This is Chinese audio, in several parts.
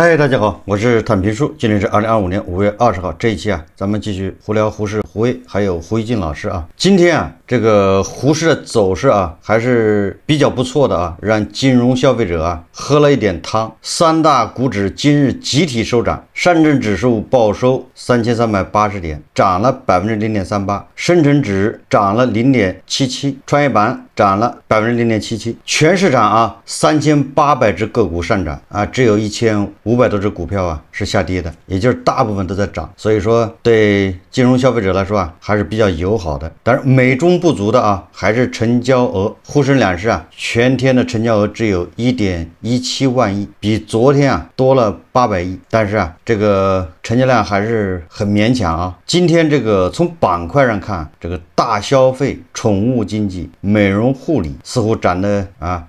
嗨，大家好，我是坦平叔。今天是2025年5月20号，这一期咱们继续胡聊胡适、胡威还有胡一静老师今天这个胡适的走势还是比较不错的让金融消费者喝了一点汤。三大股指今日集体收涨，上证指数报收3380点，涨了0.38%，深成指涨了0.77%，创业板涨了0.77%，全市场3800只个股上涨只有1500多只股票是下跌的，也就是大部分都在涨，所以说对金融消费者来说还是比较友好的。但是美中不足的还是成交额，沪深两市全天的成交额只有1.17万亿，比昨天多了800亿，但是这个成交量还是很勉强今天这个从板块上看，这个大消费、宠物经济、美容护理似乎涨得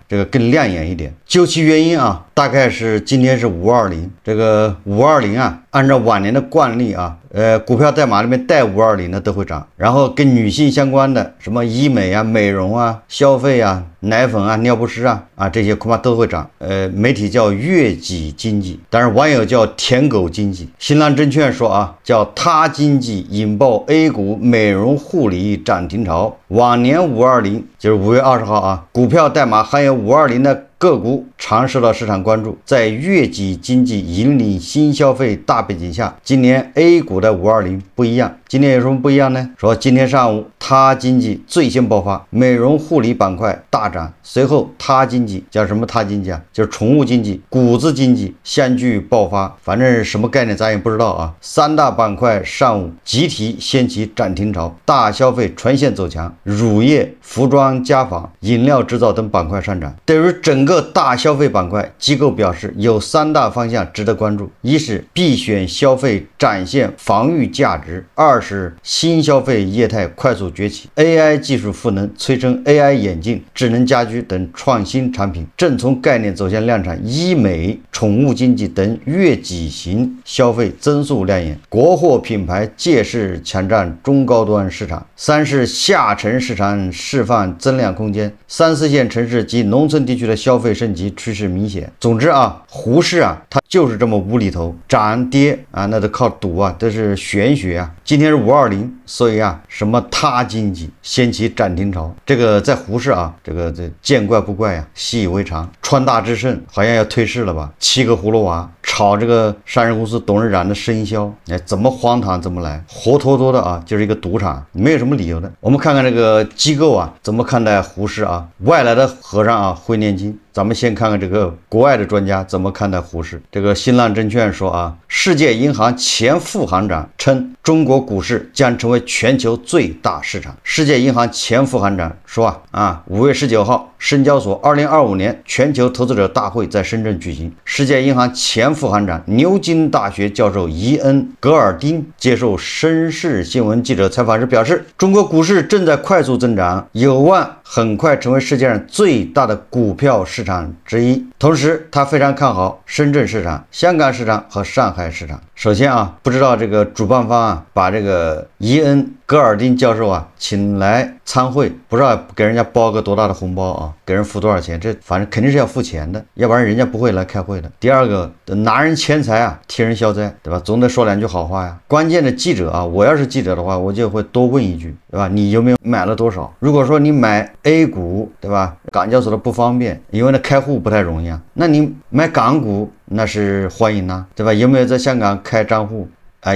这个更亮眼一点。究其原因大概是今天是520，这个520按照往年的惯例股票代码里面带520的都会涨，然后跟女性相关的什么医美美容消费奶粉尿不湿这些恐怕都会涨。媒体叫悦己经济，当然网友叫舔狗经济。新浪证券说叫他经济引爆 A 股美容护理涨停潮。往年520就是5月20号股票代码含有520的个股常受到市场关注。在悦己经济引领新消费大背景下，今年 A 股的520不一样。今天有什么不一样呢？说今天上午他经济最先爆发，美容护理板块大涨，随后他经济叫什么？他经济就是宠物经济、谷子经济相继爆发，反正是什么概念咱也不知道三大板块上午集体掀起涨停潮，大消费全线走强，乳业、服装、家纺、饮料制造等板块上涨。对于整个大消费板块，机构表示有3大方向值得关注：一是必选消费展现防御价值；二是新消费业态快速崛起， AI 技术赋能催生 AI 眼镜、智能家居等创新产品正从概念走向量产，医美、宠物经济等悦己型消费增速亮眼，国货品牌借势抢占中高端市场。三是下沉市场释放增量空间，3、4线城市及农村地区的消费升级趋势明显。总之胡适它就是这么无厘头，涨跌那都靠赌都是玄学今天是520，所以什么他经济掀起涨停潮，这个在胡适这见怪不怪习以为常。川大智胜好像要退市了吧，7个葫芦娃炒这个上市公司董事长的生肖，怎么荒唐怎么来，活脱脱的就是一个赌场，没有什么理由的。我们看看这个机构怎么看待胡适外来的和尚会念经。咱们先看看这个国外的专家怎么看待胡适。这个新浪证券说世界银行前副行长称中国股市将成为全球最大市场。世界银行前副行长说5月19号深交所2025年全球投资者大会在深圳举行。世界银行前副行长、牛津大学教授伊恩·格尔丁接受绅士新闻记者采访时表示，中国股市正在快速增长，有望很快成为世界上最大的股票市场之一。同时他非常看好深圳市场、香港市场和上海市场。首先不知道这个主办方把这个伊恩·格尔丁教授请来参会，不知道给人家包个多大的红包给人付多少钱，这反正肯定是要付钱的，要不然人家不会来开会的。第二个，拿人钱财替人消灾，对吧？总得说2句好话呀。关键的记者我要是记者的话，我就会多问一句，对吧？你有没有买了多少？如果说你买 A 股，对吧？港交所的不方便，因为开户不太容易那你买港股那是欢迎对吧？有没有在香港开账户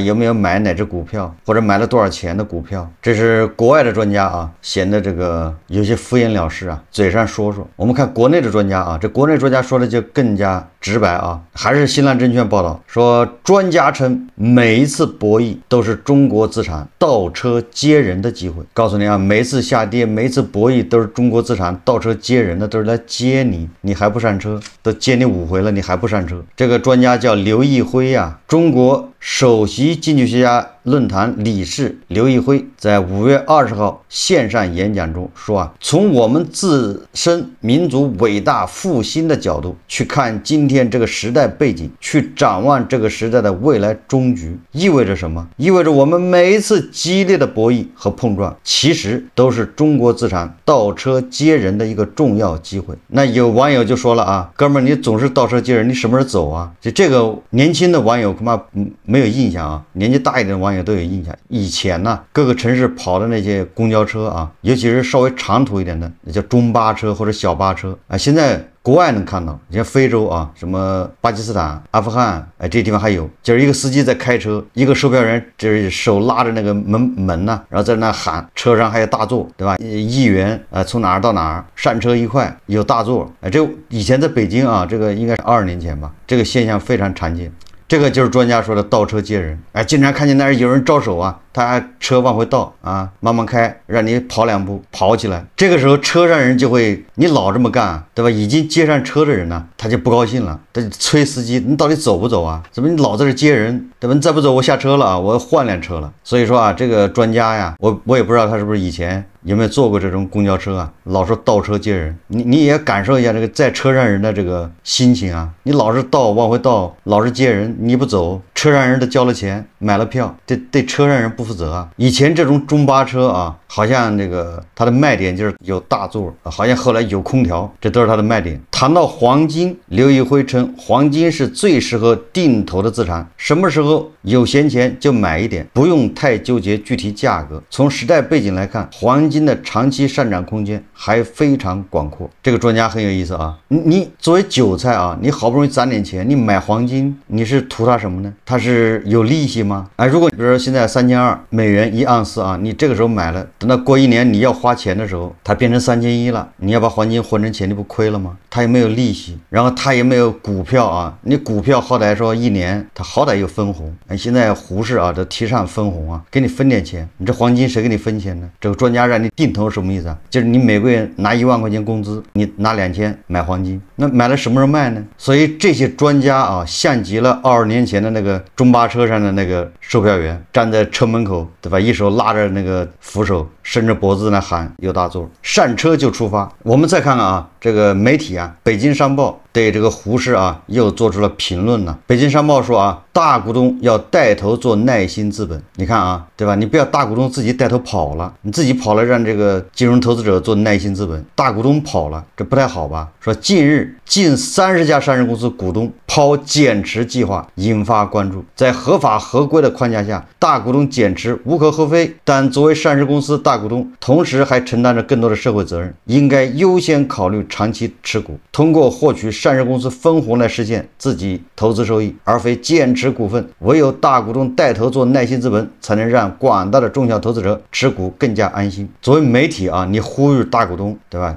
有没有买哪只股票，或者买了多少钱的股票？这是国外的专家显得这个有些敷衍了事嘴上说说。我们看国内的专家这国内专家说的就更加直白还是新浪证券报道说，专家称每一次博弈都是中国资产倒车接人的机会。告诉你每一次下跌，每一次博弈都是中国资产倒车接人的，都是来接你，你还不上车，都接你5回了，你还不上车。这个专家叫刘毅辉中国首席经济学家论坛理事刘毅辉在5月20号线上演讲中说从我们自身民族伟大复兴的角度去看今天这个时代背景，去展望这个时代的未来终局，意味着什么？意味着我们每一次激烈的博弈和碰撞，其实都是中国资产倒车接人的一个重要机会。那有网友就说了哥们儿，你总是倒车接人，你什么时候走啊？这个年轻的网友恐怕没有印象年纪大一点的网友都有印象。以前呢，各个城市跑的那些公交车尤其是稍微长途一点的，那叫中巴车或者小巴车现在国外能看到，像非洲什么巴基斯坦、阿富汗这些地方还有，就是一个司机在开车，一个售票员就是手拉着那个门然后在那喊，车上还有大座，对吧？1元从哪儿到哪儿，上车1块，有大座这以前在北京这个应该是20年前吧，这个现象非常常见。这个就是专家说的倒车接人经常看见那儿有人招手他车往回倒慢慢开，让你跑2步跑起来。这个时候车上人就会，你老这么干对吧？已经接上车的人呢，他就不高兴了，他就催司机，你到底走不走怎么你老在这接人对吧？你再不走我下车了我要换辆车了。所以说这个专家我也不知道他是不是以前有没有坐过这种公交车老说倒车接人，你也感受一下这个在车上人的这个心情你老是往回倒，老是接人，你不走，车上人都交了钱买了票，对车上人不负责以前这种中巴车好像这个它的卖点就是有大座好像后来有空调，这都是它的卖点。谈到黄金，刘毅辉称黄金是最适合定投的资产，什么时候有闲钱就买一点，不用太纠结具体价格。从时代背景来看，黄金的长期上涨空间还非常广阔。这个专家很有意思你作为韭菜你好不容易攒点钱，你买黄金，你是图它什么呢？它是有利息吗？如果比如说现在$32001盎司你这个时候买了，等到过1年你要花钱的时候，它变成3100了，你要把黄金换成钱，你不亏了吗？它也没有利息，然后它也没有股票你股票好歹说1年它好歹有分红现在胡适都提倡分红给你分点钱，你这黄金谁给你分钱呢？这个专家让你定投什么意思就是你每个月拿1万块钱工资，你拿2000买黄金，那买了什么时候卖呢？所以这些专家像极了20年前的那个中巴车上的那个售票员，站在车门口对吧，一手拉着那个扶手，伸着脖子那喊有大座，上车就出发。我们再看看这个媒体北京商报对这个胡适又做出了评论了。北京商报说大股东要带头做耐心资本。你看对吧？你不要大股东自己带头跑了，你自己跑了让这个金融投资者做耐心资本，大股东跑了，这不太好吧？说近日近30家上市公司股东抛减持计划，引发关注。在合法合规的框架下，大股东减持无可厚非，但作为上市公司大股东，同时还承担着更多的社会责任，应该优先考虑长期持股，通过获取上市公司分红来实现自己投资收益，而非减持股份。唯有大股东带头做耐心资本，才能让广大的中小投资者持股更加安心。作为媒体你呼吁大股东对吧，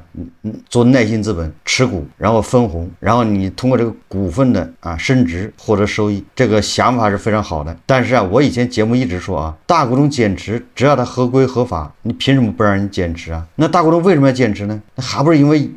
做耐心资本持股，然后分红，然后你通过这个股份的升值获得收益，这个想法是非常好的。但是我以前节目一直说大股东减持只要他合规合法，你凭什么不让人减持那大股东为什么要减持呢？那还不是因为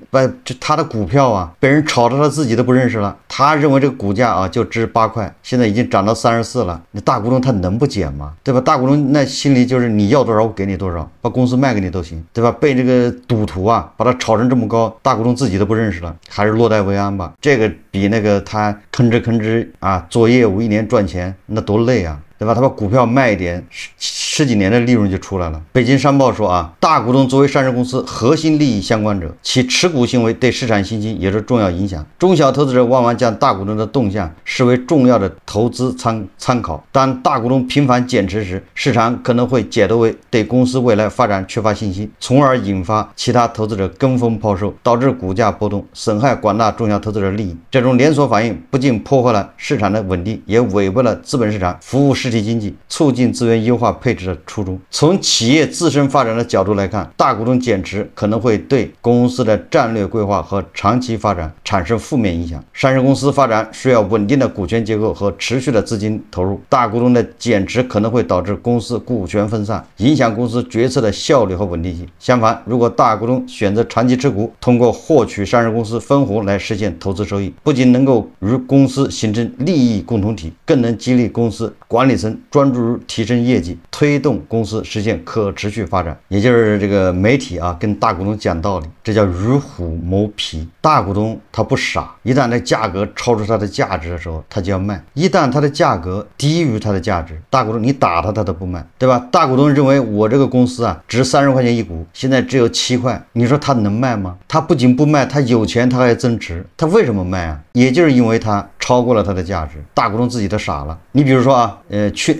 他的股票被人炒到他自己都不认识了，他认为这个股价就值8块，现在已经涨到34了，你大股东他能不减吗？对吧？大股东那心里就是你要多少我给你多少，把公司卖给你都行，对吧？被这个赌徒把它炒成这么高，大股东自己都不认识了，还是落袋为安吧。这个比那个他吭哧做业务1年赚钱那多累对吧？他把股票卖一点，十几年的利润就出来了。北京商报说大股东作为上市公司核心利益相关者，其持股行为对市场信心也是重要影响。中小投资者往往将大股东的动向视为重要的投资参考，当大股东频繁减持时，市场可能会解读为对公司未来发展缺乏信心，从而引发其他投资者跟风抛售，导致股价波动，损害广大中小投资者利益。这种连锁反应不仅破坏了市场的稳定，也违背了资本市场服务实体经济、促进资源优化配置是初衷。从企业自身发展的角度来看，大股东减持可能会对公司的战略规划和长期发展产生负面影响。上市公司发展需要稳定的股权结构和持续的资金投入，大股东的减持可能会导致公司股权分散，影响公司决策的效率和稳定性。相反，如果大股东选择长期持股，通过获取上市公司分红来实现投资收益，不仅能够与公司形成利益共同体，更能激励公司管理层专注于提升业绩，推动公司实现可持续发展。也就是这个媒体啊，跟大股东讲道理，这叫与虎谋皮。大股东他不傻，一旦那价格超出它的价值的时候，他就要卖；一旦它的价格低于它的价值，大股东你打他都不卖，对吧？大股东认为我这个公司啊值30块钱一股，现在只有7块，你说他能卖吗？他不仅不卖，他有钱他还增持，他为什么卖啊？也就是因为他超过了它的价值。大股东自己都傻了。你比如说啊，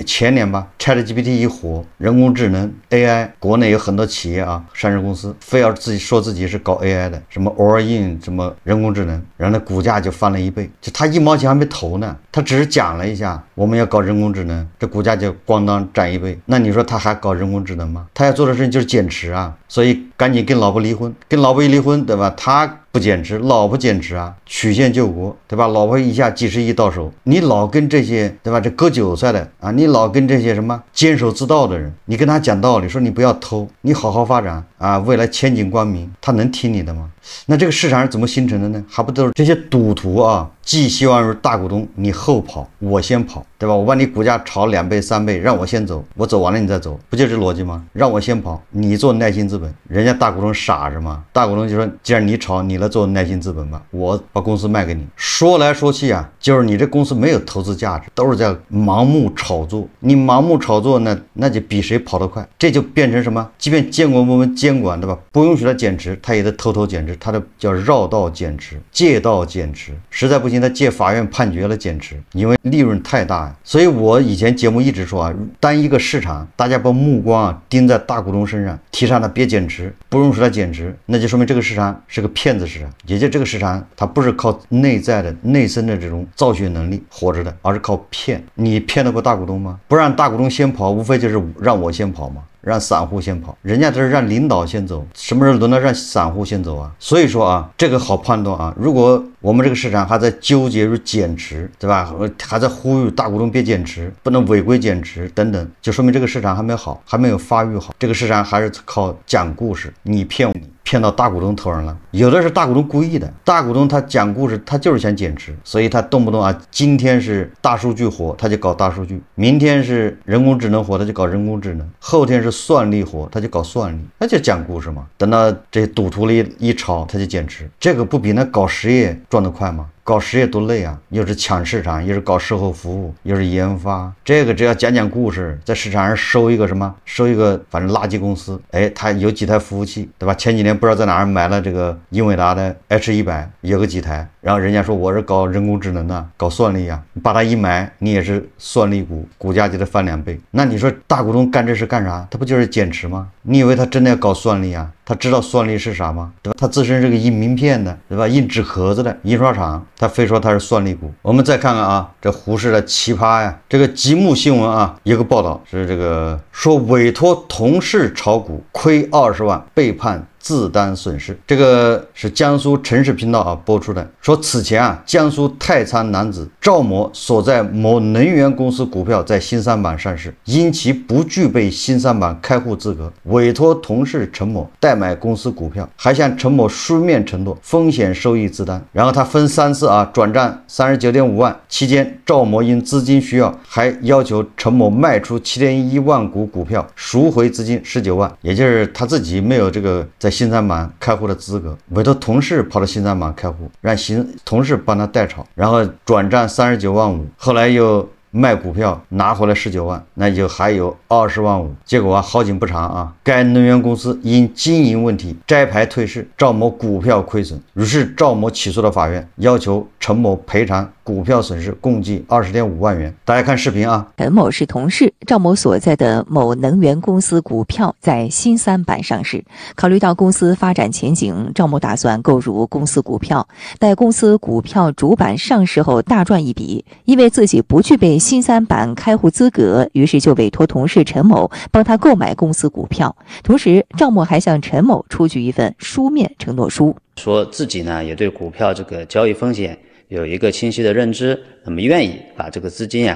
前年吧 ，ChatGPT 一火，人工智能 AI， 国内有很多企业啊，上市公司非要自己说自己是搞 AI 的，什么 all in 什么人工智能，然后呢股价就翻了1倍，就他1毛钱还没投呢，他只是讲了一下我们要搞人工智能，这股价就咣当涨1倍。那你说他还搞人工智能吗？他要做的事情就是减持啊，所以赶紧跟老婆离婚，跟老婆一离婚，对吧？他不减持，老婆减持啊，曲线救国，对吧？老婆一下几十亿到手，你老跟这些，对吧？这割韭菜的啊，你老跟这些什么坚守之道的人，你跟他讲道理，说你不要偷，你好好发展啊，未来前景光明，他能听你的吗？那这个市场是怎么形成的呢？还不都是这些赌徒啊，寄希望于大股东，你后跑，我先跑，对吧？我把你股价炒2倍3倍，让我先走，我走完了你再走，不就这逻辑吗？让我先跑，你做耐心资本，人家大股东傻是吗？大股东就说，既然你炒，你来做耐心资本吧，我把公司卖给你。说来说去啊，就是你这公司没有投资价值，都是在盲目炒作。你盲目炒作呢，那就比谁跑得快，这就变成什么？即便监管部门监管，对吧？不允许他减持，他也得偷偷减持，他的叫绕道减持、借道减持，实在不行他借法院判决了减持，因为利润太大呀。所以我以前节目一直说啊，当一个市场大家把目光啊盯在大股东身上，提倡他别减持，不允许他减持，那就说明这个市场是个骗子市场，也就这个市场它不是靠内在的内生的这种造血能力活着的，而是靠骗。你骗得过大股东吗？不让大股东先跑，无非就是让我先跑嘛，让散户先跑，人家这是让领导先走，什么时候轮到让散户先走啊？所以说啊，这个好判断啊。如果我们这个市场还在纠结于减持，对吧？还在呼吁大股东别减持，不能违规减持等等，就说明这个市场还没好，还没有发育好。这个市场还是靠讲故事，你骗我，骗到大股东头上了。有的是大股东故意的，大股东他讲故事，他就是想减持，所以他动不动啊，今天是大数据火，他就搞大数据；明天是人工智能火，他就搞人工智能；后天是算力火，他就搞算力，那就讲故事嘛。等到这赌徒里一炒，他就减持，这个不比那搞实业赚得快吗？搞实业多累啊，又是抢市场，又是搞售后服务，又是研发，这个只要讲讲故事，在市场上收一个什么，收一个反正垃圾公司，哎，他有几台服务器，对吧？前几年不知道在哪儿买了这个英伟达的 H100，有个几台，然后人家说我是搞人工智能的，搞算力啊，把它一买，你也是算力股，股价就得翻2倍。那你说大股东干这事干啥？他不就是减持吗？你以为他真的要搞算力啊？他知道算力是啥吗？对吧？他自身是个印名片的，对吧？印纸壳子的印刷厂，他非说他是算力股。我们再看看啊，这胡适的奇葩呀，这个极目新闻啊，有个报道是这个说委托同事炒股亏20万，被判自担损失。这个是江苏城市频道啊播出的，说此前啊，江苏太仓男子赵某所在某能源公司股票在新三板上市，因其不具备新三板开户资格，委托同事陈某代买公司股票，还向陈某书面承诺风险收益自担。然后他分3次啊转账39.5万，期间赵某因资金需要，还要求陈某卖出7.1万股股票，赎回资金19万，也就是他自己没有这个在新三板开户的资格，委托同事跑到新三板开户，让同事帮他代炒，然后转账39.5万，后来又卖股票拿回来19万，那就还有20.5万。结果啊，好景不长啊，该能源公司因经营问题摘牌退市，赵某股票亏损，于是赵某起诉了法院，要求陈某赔偿股股票损失共计20.5万元。大家看视频啊。陈某是同事，赵某所在的某能源公司股票在新三板上市。考虑到公司发展前景，赵某打算购入公司股票，待公司股票主板上市后大赚一笔。因为自己不具备新三板开户资格，于是就委托同事陈某帮他购买公司股票。同时，赵某还向陈某出具一份书面承诺书，说自己呢也对股票这个交易风险有一个清晰的认知，那么愿意把这个资金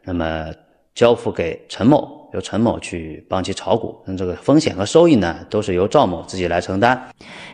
那么交付给陈某，由陈某去帮其炒股，那这个风险和收益呢都是由赵某自己来承担。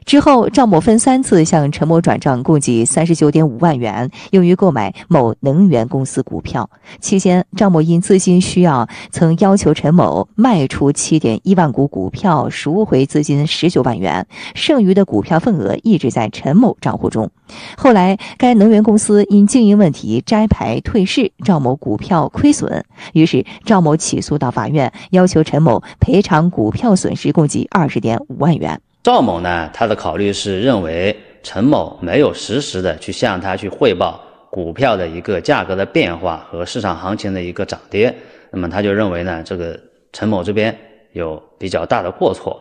之后，赵某分3次向陈某转账共计39.5万元，用于购买某能源公司股票。期间，赵某因资金需要，曾要求陈某卖出7.1万股股票，赎回资金19万元，剩余的股票份额一直在陈某账户中。后来，该能源公司因经营问题摘牌退市，赵某股票亏损，于是赵某起诉到法院，要求陈某赔偿股票损失共计20.5万元。赵某呢，他的考虑是认为陈某没有实时的去向他去汇报股票的一个价格的变化和市场行情的一个涨跌，那么他就认为呢，这个陈某这边有比较大的过错。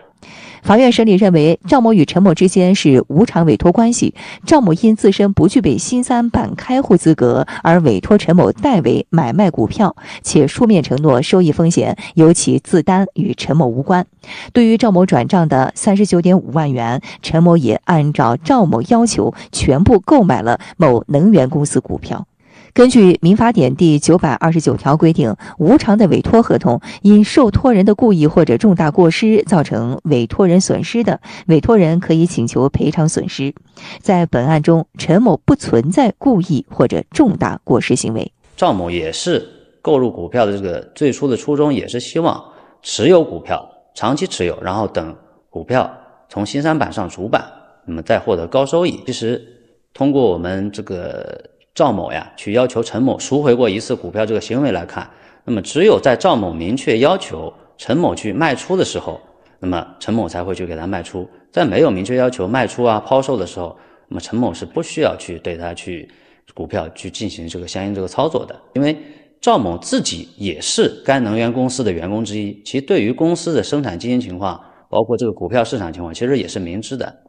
法院审理认为，赵某与陈某之间是无偿委托关系，赵某因自身不具备新三板开户资格而委托陈某代为买卖股票，且书面承诺收益风险由其自担，与陈某无关。对于赵某转账的39.5万元，陈某也按照赵某要求全部购买了某能源公司股票。根据民法典第929条规定，无偿的委托合同因受托人的故意或者重大过失造成委托人损失的，委托人可以请求赔偿损失。在本案中，陈某不存在故意或者重大过失行为。赵某也是购入股票的这个最初的初衷，也是希望持有股票，长期持有，然后等股票从新三板上主板，那么再获得高收益。其实通过我们这个赵某去要求陈某赎回过一次股票这个行为来看，那么只有在赵某明确要求陈某去卖出的时候，那么陈某才会去给他卖出。在没有明确要求卖出抛售的时候，那么陈某是不需要去对他去股票去进行这个相应这个操作的。因为赵某自己也是该能源公司的员工之一，其对于公司的生产经营情况，包括这个股票市场情况，其实也是明知的。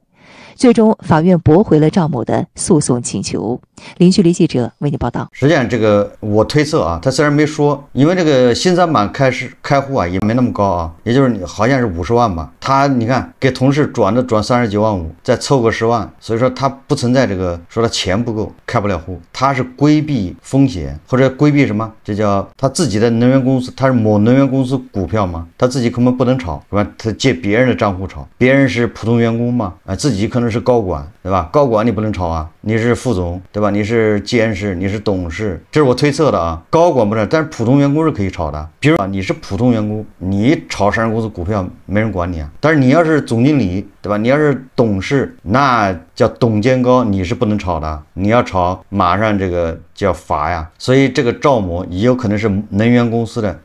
最终，法院驳回了赵某的诉讼请求。零距离记者为你报道。实际上，这个我推测他虽然没说，因为这个新三板开户也没那么高也就是你好像是50万吧。他你看给同事转39.5万，再凑个10万，所以说他不存在这个说他钱不够开不了户，他是规避风险或者规避什么？这叫他自己的能源公司，他是某能源公司股票嘛，他自己根本不能炒，是吧？他借别人的账户炒，别人是普通员工嘛，自己可能是高管，对吧？高管你不能炒你是副总，对吧？你是监事，你是董事，这是我推测的高管不是，但是普通员工是可以炒的。比如你是普通员工，你炒上市公司股票没人管你但是你要是总经理，对吧？你要是董事，那叫董监高，你是不能炒的。你要炒，马上这个叫罚所以这个赵某也有可能是能源公司的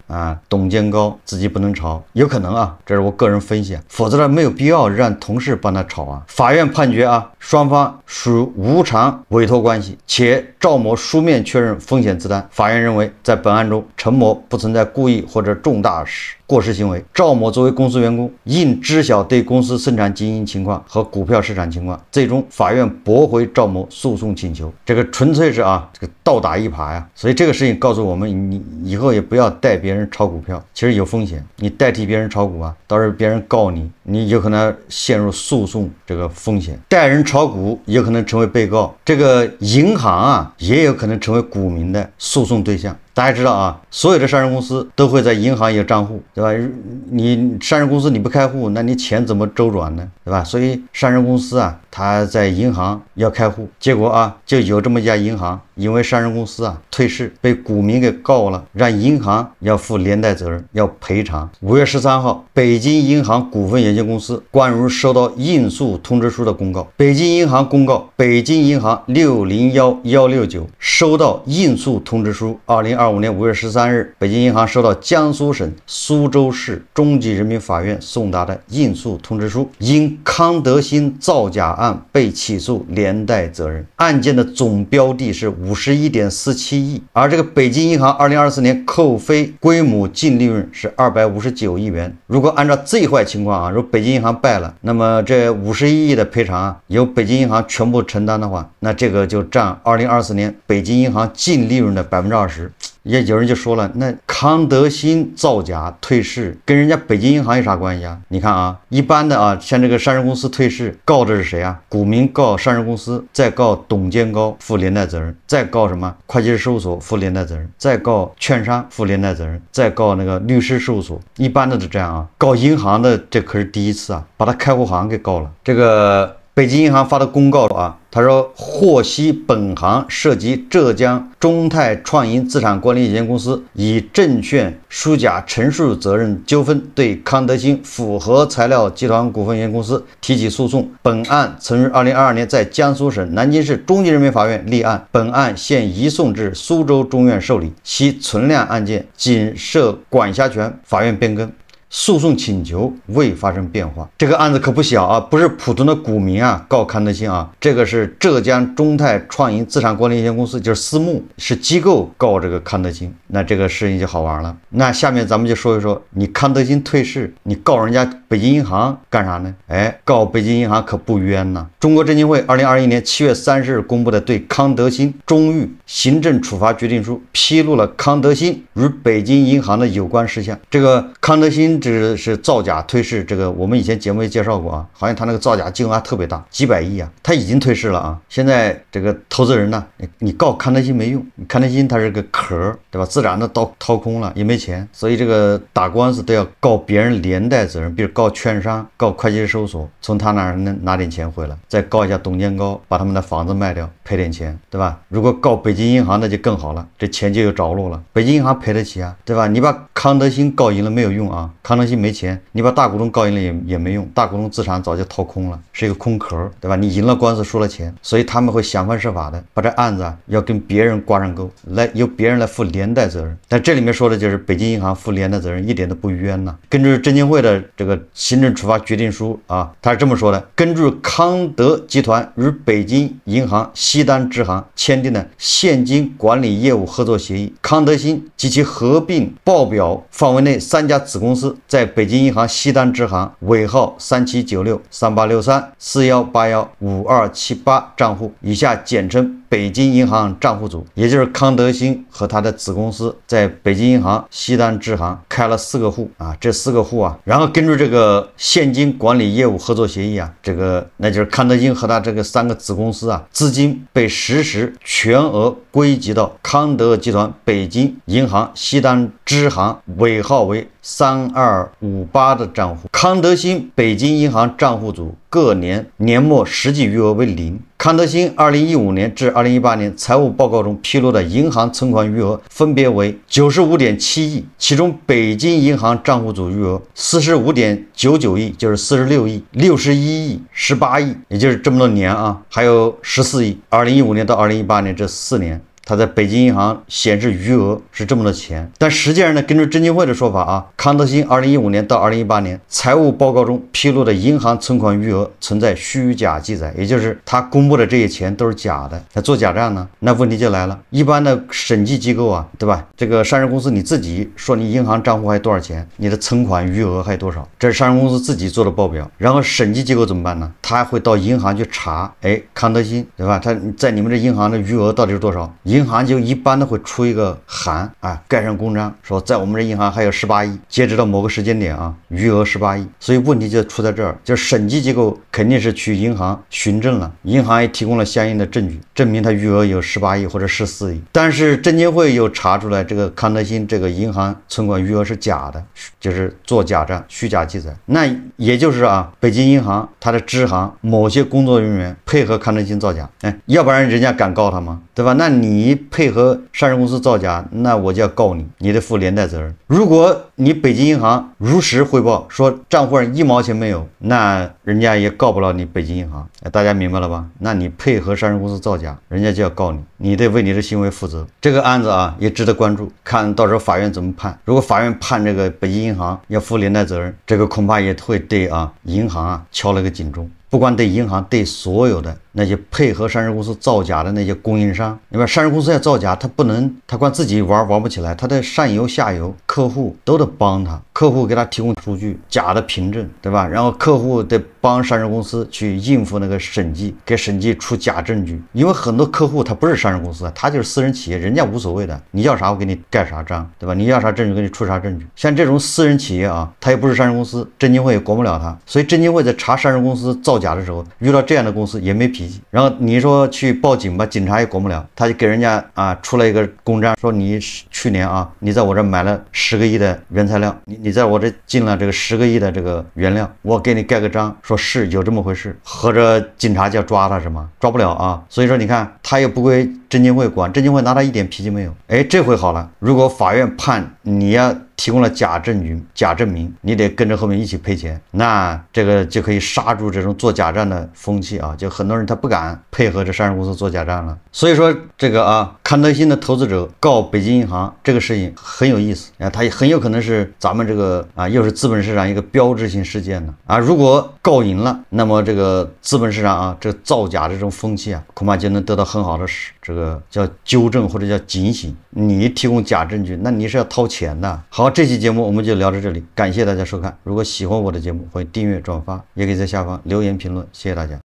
董监高，自己不能炒，有可能这是我个人分析否则呢没有必要让同事帮他炒法院判决双方属无偿委托关系，且赵某书面确认风险自担。法院认为，在本案中，陈某不存在故意或者重大过失行为。赵某作为公司员工，应知晓对公司生产经营情况和股票市场情况。最终，法院驳回赵某诉讼请求。这个纯粹是这个倒打一耙所以这个事情告诉我们，你以后也不要代别人炒股票，其实有风险。你代替别人炒股到时候别人告你，你有可能陷入诉讼这个风险。代人炒股也可能成为被告，这个银行也有可能成为股民的诉讼对象。大家知道所有的上市公司都会在银行有账户，对吧？你上市公司你不开户，那你钱怎么周转呢？对吧？所以上市公司它在银行要开户，结果就有这么一家银行，因为上市公司退市，被股民给告了，让银行要负连带责任，要赔偿。5月13号，北京银行股份有限限公司关于收到应诉通知书的公告。北京银行公告，北京银行601169收到应诉通知书。2025年5月13日，北京银行收到江苏省苏州市中级人民法院送达的应诉通知书，因康德新造假案被起诉，连带责任。案件的总标的是51.47亿，而这个北京银行2024年扣非规模净利润是259亿元。如果按照最坏情况啊，如果北京银行败了，那么这51亿的赔偿啊，由北京银行全部承担的话，那这个就占2024年北京银行净利润的20%。也有人就说了，那康德新造假退市跟人家北京银行有啥关系啊？你看啊，一般的啊，像这个上市公司退市，告的是谁啊？股民告上市公司，再告董监高负连带责任，再告什么会计师事务所负连带责任，再告券商负连带责任，再告那个律师事务所。一般的是这样啊，告银行的这可是第一次啊，把他开户行给告了。这个北京银行发的公告啊，他说获悉本行涉及浙江中泰创银资产管理有限公司以证券虚假陈述责任纠纷对康德新复合材料集团股份有限公司提起诉讼。本案曾于2022年在江苏省南京市中级人民法院立案，本案现移送至苏州中院受理，其存量案件仅设管辖权，法院变更。诉讼请求未发生变化。这个案子可不小啊，不是普通的股民啊告康德新啊，这个是浙江中泰创银资产管理有限公司，就是私募，是机构告这个康德新。那这个事情就好玩了。那下面咱们就说一说，你康德新退市，你告人家北京银行干啥呢？告北京银行可不冤呐。中国证监会2021年7月30日公布的对康德新中狱行政处罚决定书，披露了康德新与北京银行的有关事项。这个康德新这是造假退市，这个我们以前节目也介绍过啊，好像他那个造假金额特别大，几百亿啊，他已经退市了啊。现在这个投资人呢，你告康德新没用，康德新他是个壳，对吧？自然的掏空了，也没钱，所以这个打官司都要告别人连带责任，比如告券商、告会计师事务所，从他那儿拿点钱回来，再告一下董监高，把他们的房子卖掉，赔点钱，对吧？如果告北京银行那就更好了，这钱就有着落了，北京银行赔得起啊，对吧？你把康德新告赢了没有用啊，康德新没钱，你把大股东告赢了也没用，大股东资产早就掏空了，是一个空壳，对吧？你赢了官司输了钱，所以他们会想方设法的把这案子要跟别人挂上钩，来由别人来负连带责任。但这里面说的就是北京银行负连带责任一点都不冤呐。根据证监会的这个行政处罚决定书啊，他是这么说的：根据康德集团与北京银行西单支行签订的现金管理业务合作协议，康德新及其合并报表范围内3家子公司在北京银行西单支行尾号3796、3863、4181、5278账户（以下简称北京银行账户组），也就是康德新和他的子公司在北京银行西单支行开了4个户啊，这4个户啊，然后根据这个现金管理业务合作协议啊，这个那就是康德新和他这个3个子公司啊，资金被实时全额归集到康德集团北京银行西单支行尾号为3258的账户。康德新北京银行账户组各年末实际余额为0。康德新2015年至2018年财务报告中披露的银行存款余额分别为95.7亿，其中北京银行账户组余额45.99亿，就是46亿、61亿、18亿，也就是这么多年啊，还有14亿。2015年到2018年这4年。他在北京银行显示余额是这么多钱，但实际上呢，根据证监会的说法啊，康德新2015年到2018年财务报告中披露的银行存款余额存在虚假记载，也就是他公布的这些钱都是假的，他做假账呢，那问题就来了。一般的审计机构啊，对吧？这个上市公司你自己说你银行账户还有多少钱，你的存款余额还有多少，这是上市公司自己做的报表。然后审计机构怎么办呢？他会到银行去查，康德新，对吧？他在你们这银行的余额到底是多少？银行就一般的会出一个函啊，盖上公章，说在我们这银行还有18亿，截止到某个时间点啊，余额18亿。所以问题就出在这儿，就是审计机构肯定是去银行询证了，银行也提供了相应的证据，证明他余额有18亿或者14亿。但是证监会又查出来这个康德新这个银行存款余额是假的，就是做假账、虚假记载。那也就是啊，北京银行它的支行某些工作人员配合康德新造假，要不然人家敢告他吗？对吧？那你你配合上市公司造假，那我就要告你，你得负连带责任。如果你北京银行如实汇报说账户上1毛钱没有，那人家也告不了你北京银行。大家明白了吧？那你配合上市公司造假，人家就要告你，你得为你的行为负责。这个案子啊也值得关注，看到时候法院怎么判。如果法院判这个北京银行要负连带责任，这个恐怕也会对银行敲了个警钟。不光对银行，对所有的那些配合上市公司造假的那些供应商，你看上市公司要造假，他光自己玩不起来，他的上游下游客户都得帮他，客户给他提供数据，假的凭证，对吧？然后客户得帮上市公司去应付那个审计，给审计出假证据。因为很多客户他不是上市公司，他就是私人企业，人家无所谓的，你要啥我给你盖啥章，对吧？你要啥证据给你出啥证据。像这种私人企业他也不是上市公司，证监会也管不了他，所以证监会在查上市公司造假的时候，遇到这样的公司也没脾气。然后你说去报警吧，警察也管不了，他就给人家出了一个公章，说你去年你在我这买了10个亿的原材料，你在我这进了这个10个亿的这个原料，我给你盖个章，说是有这么回事，合着警察就要抓他是吗？抓不了啊。所以说你看他也不归证监会管，证监会拿他一点脾气没有。这回好了，如果法院判你要提供了假证据、假证明，你得跟着后面一起赔钱，那这个就可以刹住这种做假账的风气就很多人他不敢配合这上市公司做假账了。所以说这个康德新的投资者告北京银行这个事情很有意思它也很有可能是咱们这个又是资本市场一个标志性事件呢如果告赢了，那么这个资本市场这个造假的这种风气恐怕就能得到很好的这个叫纠正或者叫警醒。你提供假证据，那你是要掏钱的。好，这期节目我们就聊到这里，感谢大家收看。如果喜欢我的节目，欢迎订阅转发，也可以在下方留言评论，谢谢大家。